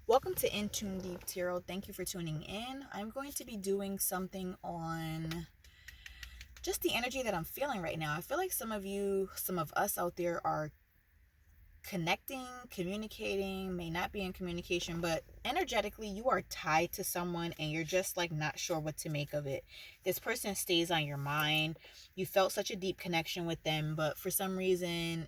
Welcome to InTuneDeep Tarot. Thank you for tuning in. I'm going to be doing something on just the energy that I'm feeling right now. I feel like some of us out there are connecting, communicating, may not be in communication, but energetically you are tied to someone and you're just like not sure what to make of it. This person stays on your mind. You felt such a deep connection with them, but for some reason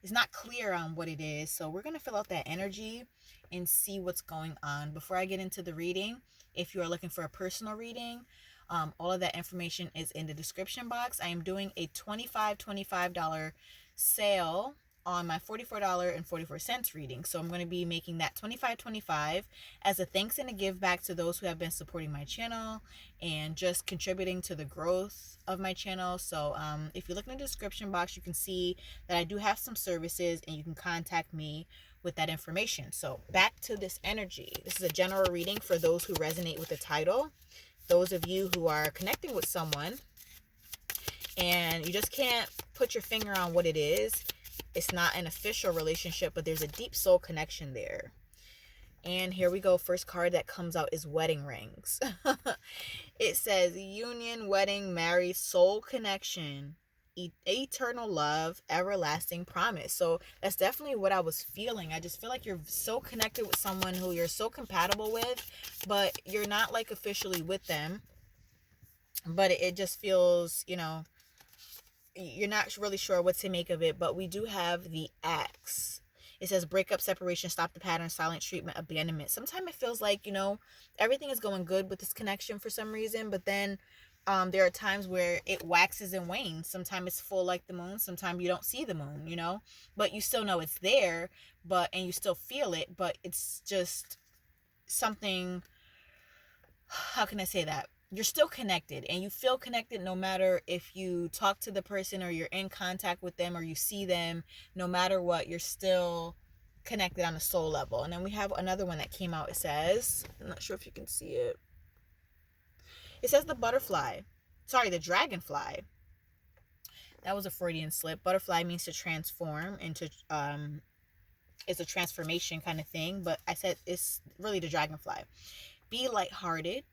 it's not clear on what it is. So we're going to fill out that energy and see what's going on. Before I get into the reading, if you are looking for a personal reading, all of that information is in the description box. I am doing a $25 sale on my $44.44 reading. So I'm going to be making that $25 as a thanks and a give back to those who have been supporting my channel and just contributing to the growth of my channel. So if you look in the description box, you can see that I do have some services and you can contact me with that information. So back to this energy. This is a general reading for those who resonate with the title. Those of you who are connecting with someone and you just can't put your finger on what it is. It's not an official relationship, but there's a deep soul connection there. And here we go. First card that comes out is wedding rings. It says union, wedding, married, soul connection, eternal love, everlasting promise. So that's definitely what I was feeling. I just feel like you're so connected with someone who you're so compatible with, but you're not like officially with them. But it just feels, you're not really sure what to make of it. But we do have the axe. It says breakup, separation, stop the pattern, silent treatment, abandonment. Sometimes it feels like, everything is going good with this connection for some reason, but then there are times where it waxes and wanes. Sometimes it's full like the moon. Sometimes you don't see the moon, but you still know it's there, and you still feel it, but it's just something, how can I say that? You're still connected and you feel connected no matter if you talk to the person or you're in contact with them or you see them. No matter what, you're still connected on a soul level. And then we have another one that came out. It says, I'm not sure if you can see it. It says the dragonfly. That was a Freudian slip. Butterfly means to transform into, it's a transformation kind of thing, but I said it's really the dragonfly. Be lighthearted,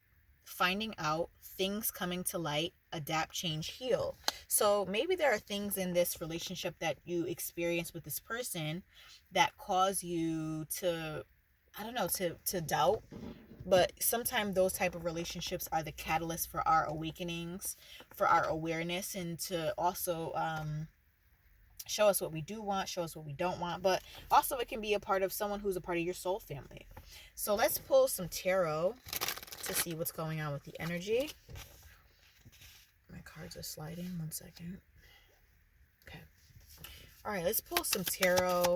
finding out, things coming to light, adapt, change, heal. So maybe there are things in this relationship that you experience with this person that cause you to, I don't know, to doubt. But sometimes those type of relationships are the catalyst for our awakenings, for our awareness, and to also show us what we do want, show us what we don't want. But also it can be a part of someone who's a part of your soul family. So let's pull some tarot to see what's going on with the energy. My cards are sliding. 1 second. Okay. All right, let's pull some tarot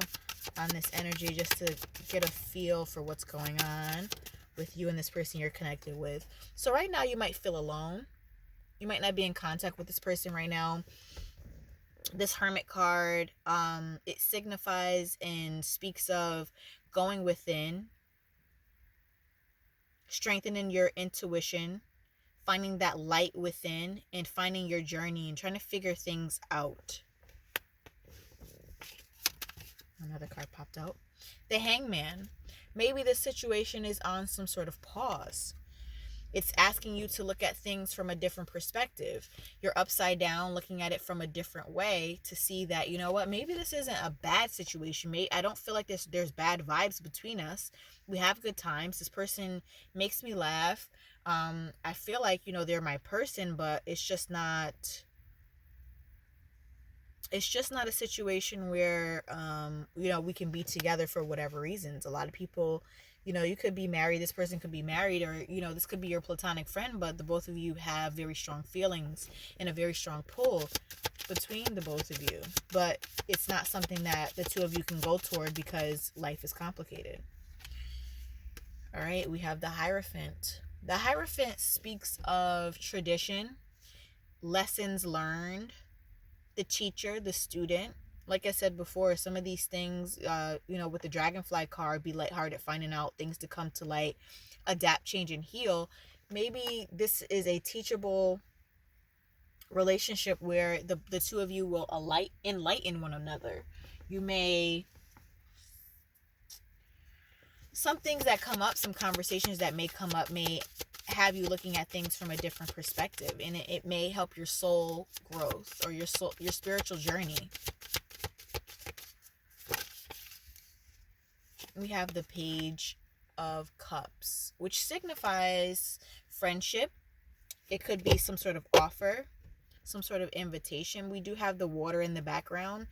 on this energy just to get a feel for what's going on with you and this person you're connected with. So right now you might feel alone. You might not be in contact with this person right now. This Hermit card, it signifies and speaks of going within, strengthening your intuition, finding that light within, and finding your journey and trying to figure things out. Another card popped out. The Hangman. Maybe this situation is on some sort of pause. It's asking you to look at things from a different perspective. You're upside down, looking at it from a different way to see that, you know what, maybe this isn't a bad situation. I don't feel like there's bad vibes between us. We have good times. This person makes me laugh. I feel like, they're my person, but it's just not a situation where we can be together for whatever reasons. A lot of people, you could be married, this person could be married, or this could be your platonic friend, but the both of you have very strong feelings and a very strong pull between the both of you, but it's not something that the two of you can go toward because life is complicated. All right, we have the Hierophant. The Hierophant speaks of tradition, lessons learned, the teacher, the student. Like I said before, some of these things, with the dragonfly card, be lighthearted, finding out things to come to light, adapt, change, and heal. Maybe this is a teachable relationship where the two of you will enlighten one another. You may some things that come up, some conversations that may come up may have you looking at things from a different perspective, and it may help your soul growth or your spiritual journey. We have the Page of Cups, which signifies friendship. It could be some sort of offer, some sort of invitation. We do have the water in the background,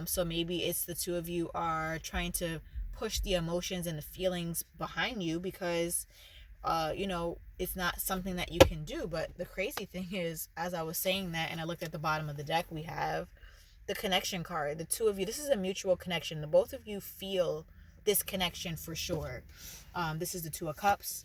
so maybe it's the two of you are trying to push the emotions and the feelings behind you because it's not something that you can do. But the crazy thing is, as I was saying that and I looked at the bottom of the deck, we have the connection card. The two of you, this is a mutual connection. The both of you feel this connection for sure. This is the Two of Cups.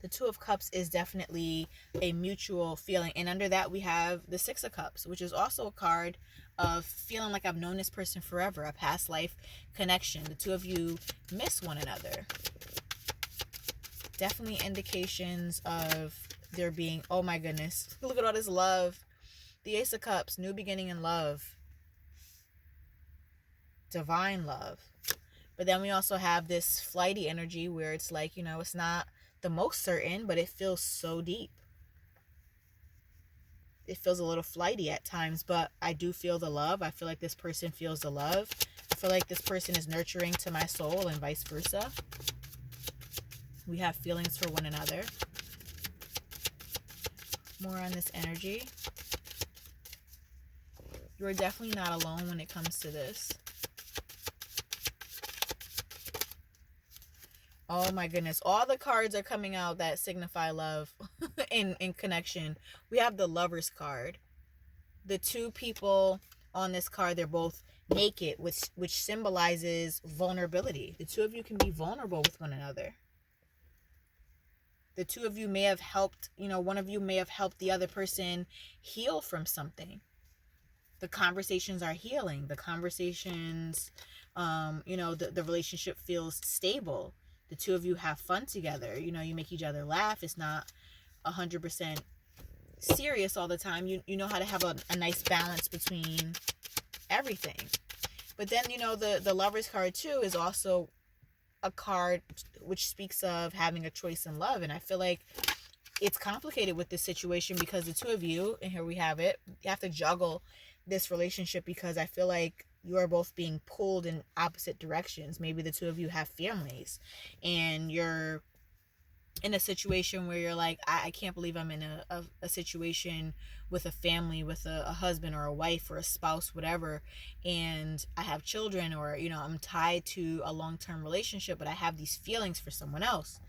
The Two of Cups is definitely a mutual feeling. And under that, we have the Six of Cups, which is also a card of feeling like I've known this person forever, a past life connection. The two of you miss one another. Definitely indications of there being, oh my goodness, look at all this love. The Ace of Cups, new beginning in love. Divine love. But then we also have this flighty energy where it's like, it's not the most certain, but it feels so deep. It feels a little flighty at times, but I do feel the love. I feel like this person feels the love. I feel like this person is nurturing to my soul and vice versa. We have feelings for one another. More on this energy. You're definitely not alone when it comes to this. Oh my goodness. All the cards are coming out that signify love in connection. We have the Lovers card. The two people on this card, they're both naked, which symbolizes vulnerability. The two of you can be vulnerable with one another. The two of you may have helped, one of you may have helped the other person heal from something. The conversations are healing. The conversations, the relationship feels stable. The two of you have fun together. You make each other laugh. It's not 100% serious all the time. You know how to have a nice balance between everything. But then, the Lovers card too is also a card which speaks of having a choice in love. And I feel like it's complicated with this situation because the two of you, and here we have it, you have to juggle this relationship because I feel like you are both being pulled in opposite directions. Maybe the two of you have families and you're in a situation where you're like, I can't believe I'm in a situation with a family, with a husband or a wife or a spouse, whatever, and I have children, or I'm tied to a long-term relationship, but I have these feelings for someone else.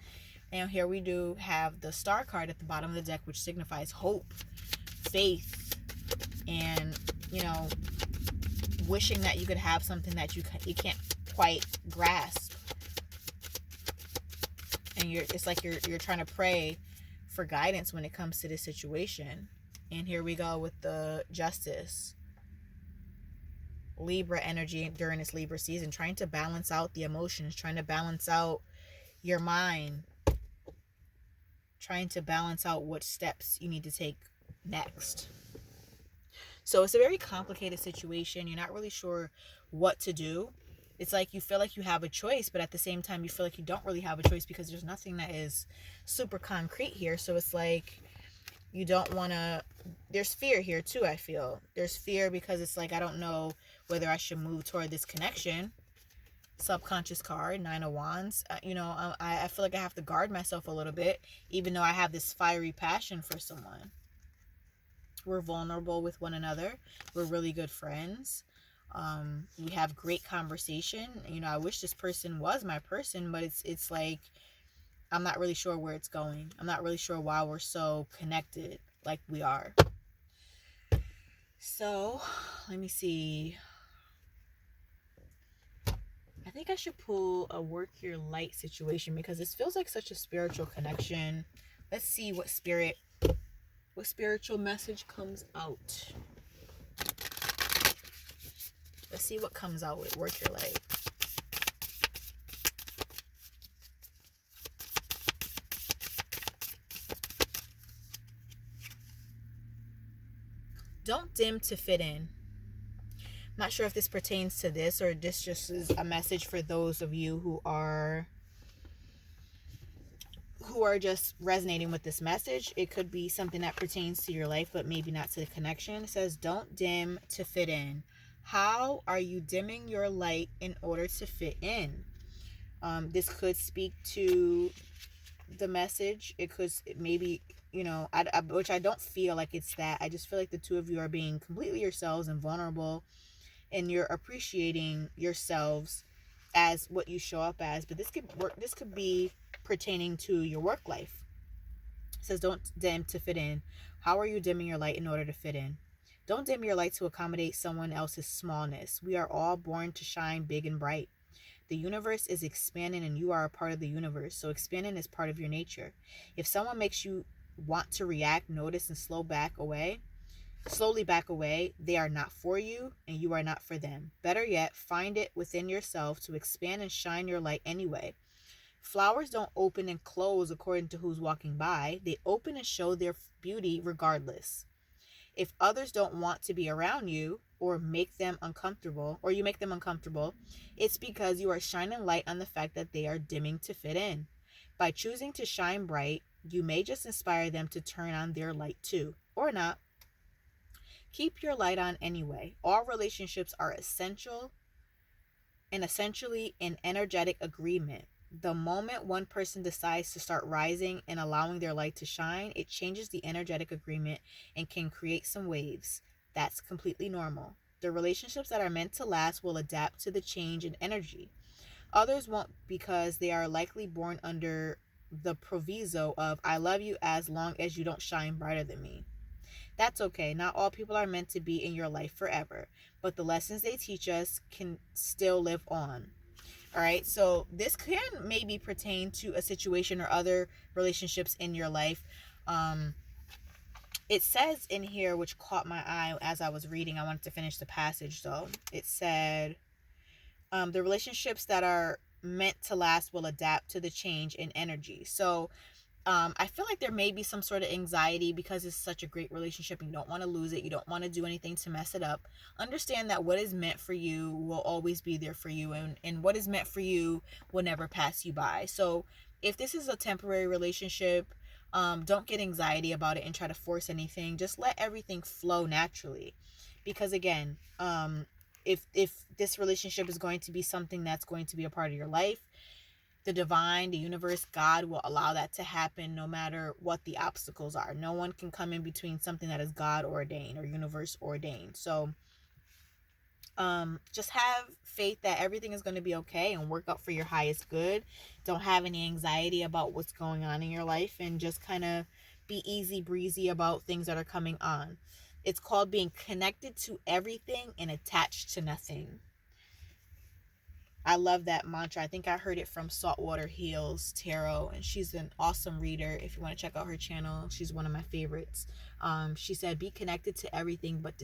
And here we do have the Star card at the bottom of the deck, which signifies hope, faith, and wishing that you could have something that you can't quite grasp. And it's like you're trying to pray for guidance when it comes to this situation. And here we go with the Justice. Libra energy during this Libra season, trying to balance out the emotions, trying to balance out your mind, trying to balance out what steps you need to take next. So it's a very complicated situation. You're not really sure what to do. It's like you feel like you have a choice, but at the same time you feel like you don't really have a choice because there's nothing that is super concrete here. So it's like you don't want to, there's fear here too. I feel there's fear because it's like, I don't know whether I should move toward this connection. Subconscious card, Nine of Wands. I feel like I have to guard myself a little bit, even though I have this fiery passion for someone. We're vulnerable with one another. We're really good friends. We have great conversation. I wish this person was my person, but it's like I'm not really sure where it's going. I'm not really sure why we're so connected like we are. So let me see. I think I should pull a Work Your Light situation because this feels like such a spiritual connection. Let's see what spiritual message comes out. Let's see what comes out with Work Your Light. Don't dim to fit in. Not sure if this pertains to this or this just is a message for those of you who are just resonating with this message. It could be something that pertains to your life, but maybe not to the connection. It says, don't dim to fit in. How are you dimming your light in order to fit in? This could speak to the message. It could maybe, which I don't feel like it's that. I just feel like the two of you are being completely yourselves and vulnerable, and you're appreciating yourselves as what you show up as. But this could be pertaining to your work life. It says, don't dim to fit in. How are you dimming your light in order to fit in? Don't dim your light to accommodate someone else's smallness. We are all born to shine big and bright. The universe is expanding and you are a part of the universe. So expanding is part of your nature. If someone makes you want to react, notice, and slowly back away, they are not for you and you are not for them. Better yet, find it within yourself to expand and shine your light anyway. Flowers don't open and close according to who's walking by. They open and show their beauty regardless. If others don't want to be around you or make them uncomfortable, or you make them uncomfortable, it's because you are shining light on the fact that they are dimming to fit in. By choosing to shine bright, you may just inspire them to turn on their light too, or not. Keep your light on anyway. All relationships are essentially an energetic agreement. The moment one person decides to start rising and allowing their light to shine, it changes the energetic agreement and can create some waves. That's completely normal. The relationships that are meant to last will adapt to the change in energy. Others won't, because they are likely born under the proviso of, I love you as long as you don't shine brighter than me. That's okay. Not all people are meant to be in your life forever, but the lessons they teach us can still live on. All right, so this can maybe pertain to a situation or other relationships in your life. It says in here, which caught my eye as I was reading, I wanted to finish the passage though. It said, the relationships that are meant to last will adapt to the change in energy. So I feel like there may be some sort of anxiety because it's such a great relationship and you don't want to lose it. You don't want to do anything to mess it up. Understand that what is meant for you will always be there for you, and what is meant for you will never pass you by. So if this is a temporary relationship, don't get anxiety about it and try to force anything. Just let everything flow naturally. Because again, if this relationship is going to be something that's going to be a part of your life, the divine, the universe, God will allow that to happen no matter what the obstacles are. No one can come in between something that is God ordained or universe ordained. So just have faith that everything is going to be okay and work out for your highest good. Don't have any anxiety about what's going on in your life, and just kind of be easy breezy about things that are coming on. It's called being connected to everything and attached to nothing. I love that mantra. I think I heard it from Saltwater Heals Tarot, and she's an awesome reader. If you want to check out her channel, she's one of my favorites. She said, be connected to everything but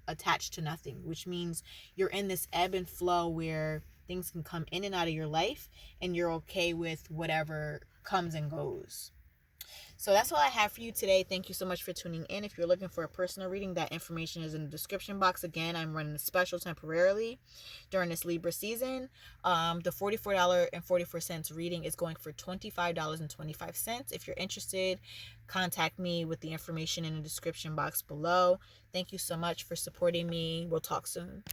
attached to nothing, which means you're in this ebb and flow where things can come in and out of your life and you're okay with whatever comes and goes. So that's all I have for you today. Thank you so much for tuning in. If you're looking for a personal reading, that information is in the description box. Again, I'm running a special temporarily during this Libra season. The $44.44 reading is going for $25.25. If you're interested, contact me with the information in the description box below. Thank you so much for supporting me. We'll talk soon.